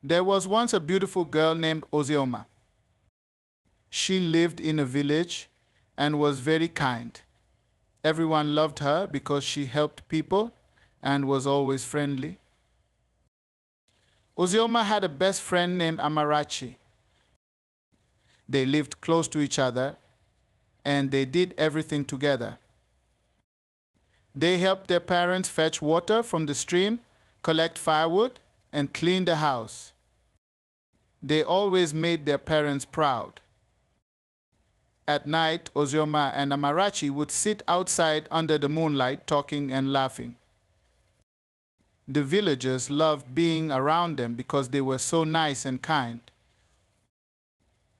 There was once a beautiful girl named Ozioma. She lived in a village and was very kind. Everyone loved her because she helped people and was always friendly. Ozioma had a best friend named Amarachi. They lived close to each other and they did everything together. They helped their parents fetch water from the stream, collect firewood, and clean the house. They always made their parents proud. At night, Ozioma and Amarachi would sit outside under the moonlight talking and laughing. The villagers loved being around them because they were so nice and kind.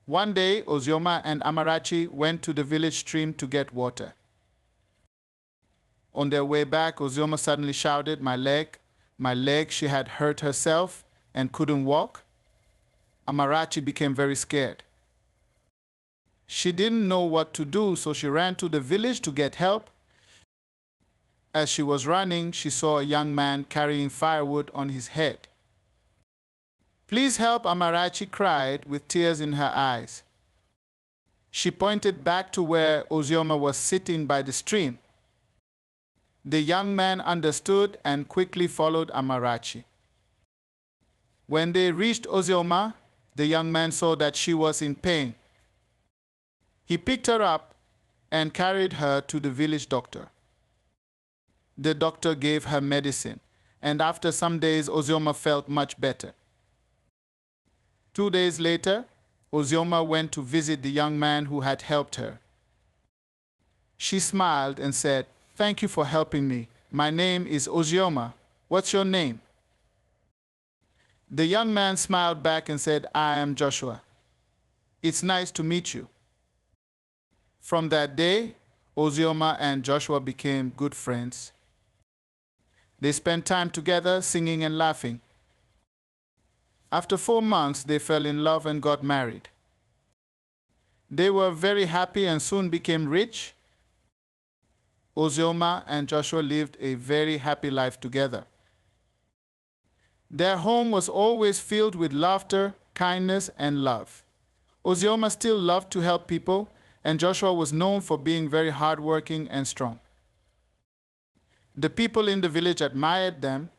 One day, Ozioma and Amarachi went to the village stream to get water. On their way back, Ozioma suddenly shouted, "My leg, my leg!" She had hurt herself and couldn't walk. Amarachi became very scared. She didn't know what to do, so she ran to the village to get help. As she was running, she saw a young man carrying firewood on his head. "Please help," Amarachi cried with tears in her eyes. She pointed back to where Ozioma was sitting by the stream. The young man understood and quickly followed Amarachi. When they reached Ozioma, the young man saw that she was in pain. He picked her up and carried her to the village doctor. The doctor gave her medicine, and after some days, Ozioma felt much better. 2 days later, Ozioma went to visit the young man who had helped her. She smiled and said, "Thank you for helping me. My name is Ozioma. What's your name?" The young man smiled back and said, "I am Joshua. It's nice to meet you." From that day, Ozioma and Joshua became good friends. They spent time together singing and laughing. After 4 months, they fell in love and got married. They were very happy and soon became rich. Ozioma and Joshua lived a very happy life together. Their home was always filled with laughter, kindness, and love. Ozioma still loved to help people, and Joshua was known for being very hardworking and strong. The people in the village admired them,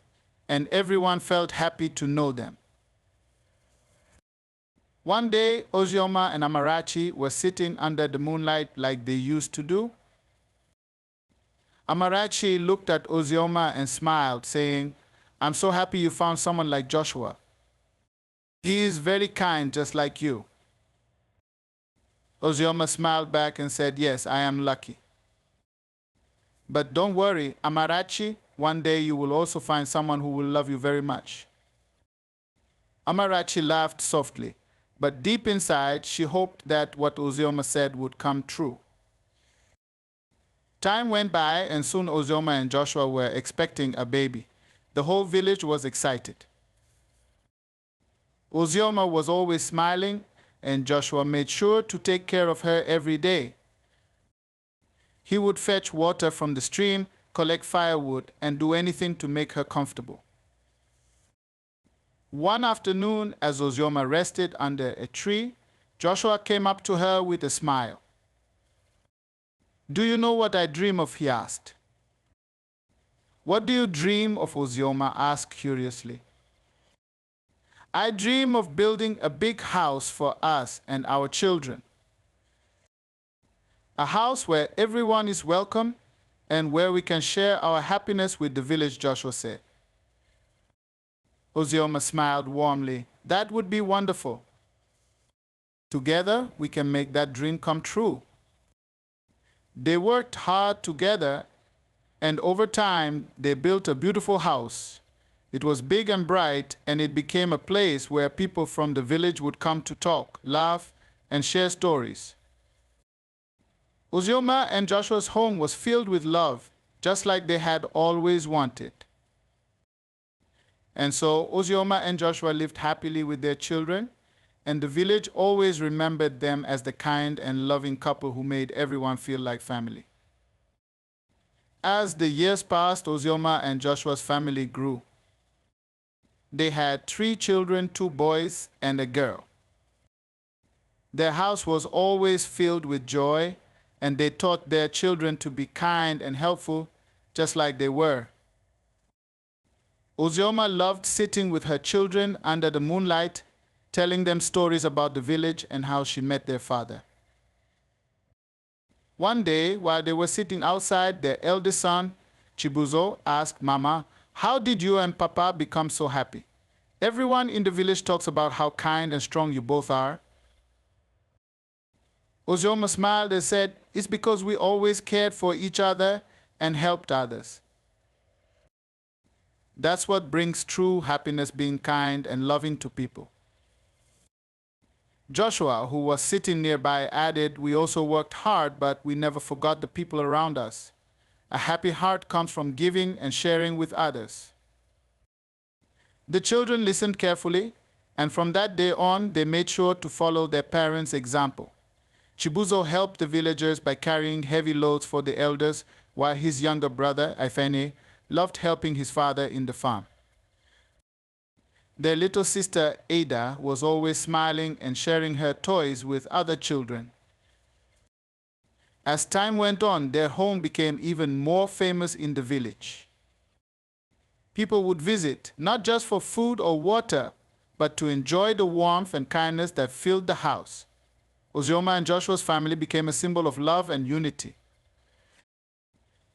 and everyone felt happy to know them. One day, Ozioma and Amarachi were sitting under the moonlight like they used to do. Amarachi looked at Ozioma and smiled, saying, "I'm so happy you found someone like Joshua. He is very kind, just like you." Ozioma smiled back and said, "Yes, I am lucky. But don't worry, Amarachi, one day you will also find someone who will love you very much." Amarachi laughed softly, but deep inside she hoped that what Ozioma said would come true. Time went by and soon Ozioma and Joshua were expecting a baby. The whole village was excited. Ozioma was always smiling, and Joshua made sure to take care of her every day. He would fetch water from the stream, collect firewood, and do anything to make her comfortable. One afternoon, as Ozioma rested under a tree, Joshua came up to her with a smile. "Do you know what I dream of?" he asked. "What do you dream of?" Ozioma asked curiously. "I dream of building a big house for us and our children. A house where everyone is welcome and where we can share our happiness with the village," Joshua said. Ozioma smiled warmly. "That would be wonderful. Together, we can make that dream come true." They worked hard together, and over time, they built a beautiful house. It was big and bright, and it became a place where people from the village would come to talk, laugh, and share stories. Ozioma and Joshua's home was filled with love, just like they had always wanted. And so Ozioma and Joshua lived happily with their children, and the village always remembered them as the kind and loving couple who made everyone feel like family. As the years passed, Ozioma and Joshua's family grew. They had 3 children, 2 boys and a girl. Their house was always filled with joy, and they taught their children to be kind and helpful, just like they were. Ozioma loved sitting with her children under the moonlight, telling them stories about the village and how she met their father. One day, while they were sitting outside, their eldest son, Chibuzo, asked Mama, "How did you and Papa become so happy? Everyone in the village talks about how kind and strong you both are." Ozioma smiled and said, "It's because we always cared for each other and helped others. That's what brings true happiness, being kind and loving to people." Joshua, who was sitting nearby, added, "We also worked hard, but we never forgot the people around us. A happy heart comes from giving and sharing with others." The children listened carefully, and from that day on, they made sure to follow their parents' example. Chibuzo helped the villagers by carrying heavy loads for the elders, while his younger brother, Ifene, loved helping his father in the farm. Their little sister, Ada, was always smiling and sharing her toys with other children. As time went on, their home became even more famous in the village. People would visit, not just for food or water, but to enjoy the warmth and kindness that filled the house. Ozioma and Joshua's family became a symbol of love and unity.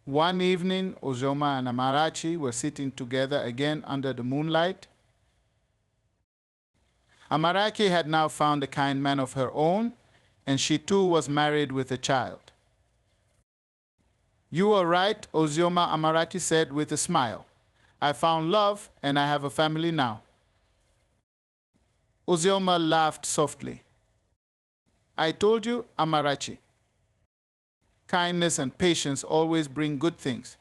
One evening, Ozioma and Amarachi were sitting together again under the moonlight. Amarachi had now found a kind man of her own, and she too was married with a child. "You were right," Ozioma, Amarachi said with a smile. "I found love and I have a family now." Ozioma laughed softly. "I told you, Amarachi. Kindness and patience always bring good things."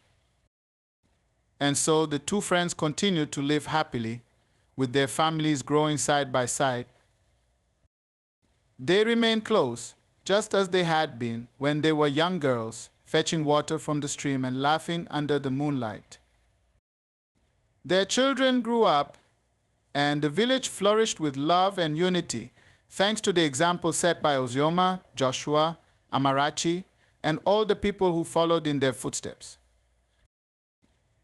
And so the two friends continued to live happily, with their families growing side by side. They remained close, just as they had been when they were young girls, fetching water from the stream and laughing under the moonlight. Their children grew up, and the village flourished with love and unity, thanks to the example set by Ozioma, Joshua, Amarachi, and all the people who followed in their footsteps.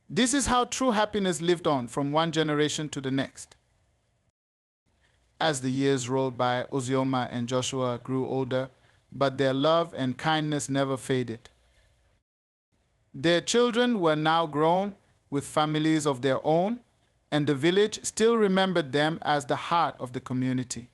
This is how true happiness lived on from one generation to the next. As the years rolled by, Ozioma and Joshua grew older, but their love and kindness never faded. Their children were now grown, with families of their own, and the village still remembered them as the heart of the community.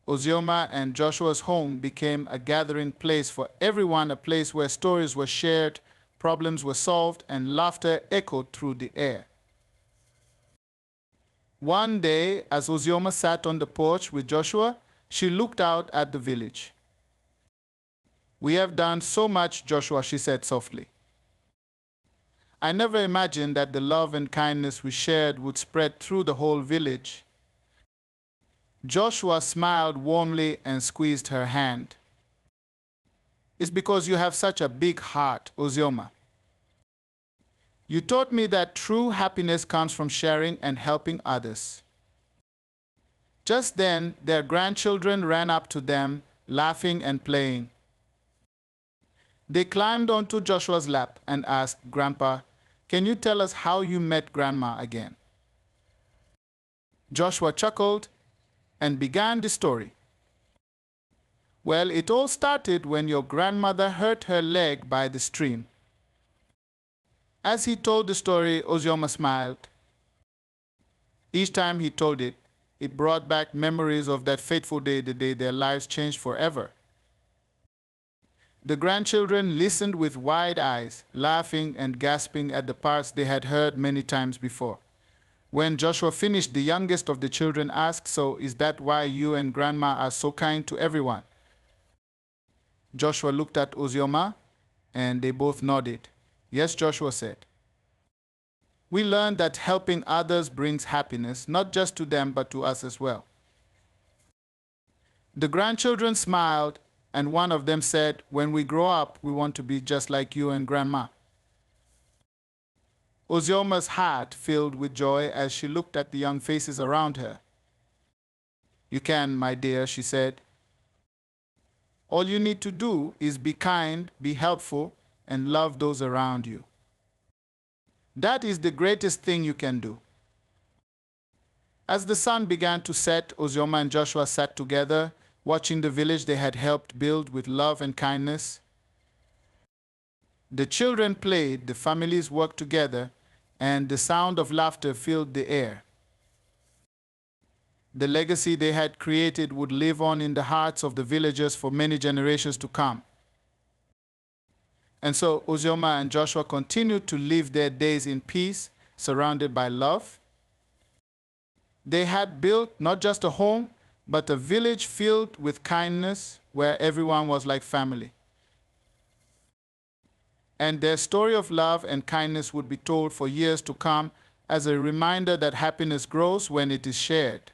Ozioma and Joshua's home became a gathering place for everyone, a place where stories were shared, problems were solved, and laughter echoed through the air. One day, as Ozioma sat on the porch with Joshua, she looked out at the village. "We have done so much, Joshua," she said softly. "I never imagined that the love and kindness we shared would spread through the whole village." Joshua smiled warmly and squeezed her hand. "It's because you have such a big heart, Ozioma. You taught me that true happiness comes from sharing and helping others." Just then, their grandchildren ran up to them, laughing and playing. They climbed onto Joshua's lap and asked, "Grandpa, can you tell us how you met Grandma again?" Joshua chuckled and began the story. "Well, it all started when your grandmother hurt her leg by the stream." As he told the story, Ozioma smiled. Each time he told it, it brought back memories of that fateful day, the day their lives changed forever. The grandchildren listened with wide eyes, laughing and gasping at the parts they had heard many times before. When Joshua finished, the youngest of the children asked, "So is that why you and Grandma are so kind to everyone?" Joshua looked at Ozioma, and they both nodded. "Yes," Joshua said. "We learned that helping others brings happiness, not just to them, but to us as well." The grandchildren smiled, and one of them said, "When we grow up, we want to be just like you and Grandma." Ozioma's heart filled with joy as she looked at the young faces around her. "You can, my dear," she said. "All you need to do is be kind, be helpful, and love those around you. That is the greatest thing you can do." As the sun began to set, Ozioma and Joshua sat together, watching the village they had helped build with love and kindness. The children played, the families worked together, and the sound of laughter filled the air. The legacy they had created would live on in the hearts of the villagers for many generations to come. And so Ozioma and Joshua continued to live their days in peace, surrounded by love. They had built not just a home, but a village filled with kindness where everyone was like family. And their story of love and kindness would be told for years to come as a reminder that happiness grows when it is shared.